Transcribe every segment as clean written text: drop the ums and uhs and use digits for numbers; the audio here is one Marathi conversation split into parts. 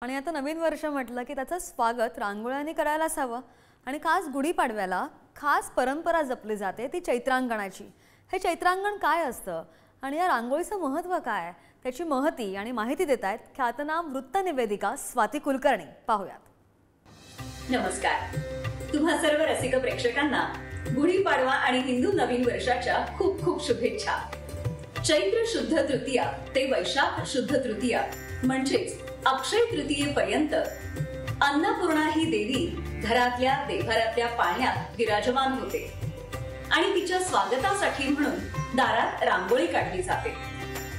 आणि आता नवीन वर्ष म्हटलं की त्याचं स्वागत रांगोळ्यांनी करायलाच हवं आणि खास गुढीपाडव्याला खास परंपरा जपली जाते ती चैत्रांगणाची। हे चैत्रांगण काय असतं आणि या रांगोळीचं महत्त्व काय त्याची महती आणि माहिती देत आहेत ख्यातनाम वृत्तनिवेदिका स्वाती कुलकर्णी। पाहूयात। नमस्कार, तुम्हा सर्व रसिक प्रेक्षकांना गुढीपाडवा आणि हिंदू नवीन वर्षाच्या खूप खूप शुभेच्छा। चैत्र शुद्ध तृतीया ते वैशाख शुद्ध तृतीया म्हणजेच अक्षय तृतीयेपर्यंत अन्नपूर्णा ही देवी घरातल्या देव्हाऱ्यातल्या पाळण्यात विराजमान होते आणि तिच्या स्वागतासाठी म्हणून दारात रांगोळी काढली जाते।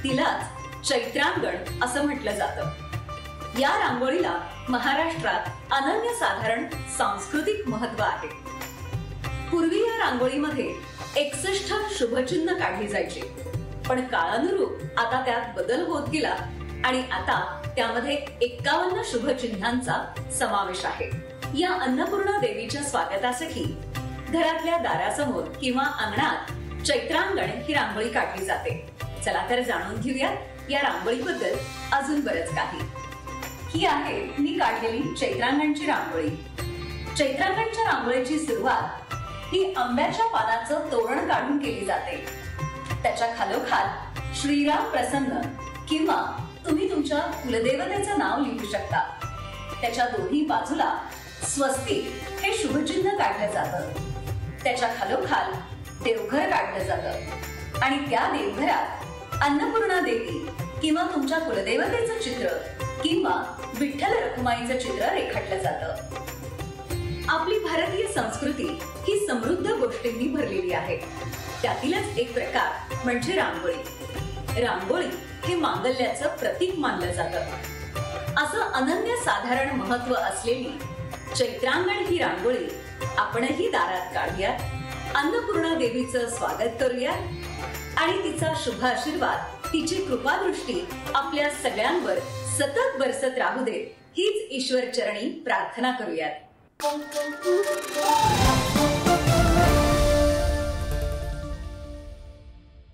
तिलाच चैत्रांगण असं म्हटलं जातं। या रांगोळीला महाराष्ट्रात अनन्यसाधारण सांस्कृतिक महत्त्व आहे। पूर्वी या रांगोळीमध्ये 61 शुभचिन्ह काढली जायची, पण काळानुरूप आता त्यात बदल होत गेला आणि आता त्यामध्ये 51 शुभचिन्हांचा समावेश आहे। या अन्नपूर्णा देवीच्या स्वागतासाठी घरातल्या दारासमोर किंवा अंगणात चैत्रांगण ही रांगोळी काढली जाते। चला तर जाणून घेऊया या रांगोळीबद्दल अजून बरंच काही। ही आहे मी काढलेली चैत्रांगणची रांगोळी। चैत्रांगणच्या रांगोळीची सुरुवात ही आंब्याच्या पानाचं तोरण काढून केली जाते। त्याच्या खालोखाल श्रीराम प्रसन्न किंवा तुम्ही तुमच्या कुलदेवतेचं नाव लिहू शकता। त्याच्या दोन्ही बाजूला स्वस्तिक हे शुभचिन्ह काढलं जातं। त्याच्या खालोखाल देवघर काढलं जातं आणि त्या देवघरात अन्नपूर्णा देवी किंवा तुमच्या कुलदेवतेचं चित्र किंवा विठ्ठल रखुमाईचं चित्र रेखाटलं जातं। आपली भारतीय संस्कृती ही समृद्ध गोष्टींनी भरलेली आहे। त्यातीलच एक प्रकार म्हणजे रांगोळी। रांगोळी हे मांगल्याचं प्रतीक मानलं जातं। असं अनन्यसाधारण महत्त्व असलेली चैत्रांगण ही रांगोळी आपणही दारात काढूयात, अन्नपूर्णा देवीचं स्वागत करूयात आणि तिचा शुभ आशीर्वाद, तिची कृपादृष्टी आपल्या सगळ्यांवर सतत बरसत राहू दे हीच ईश्वर चरणी प्रार्थना करूयात।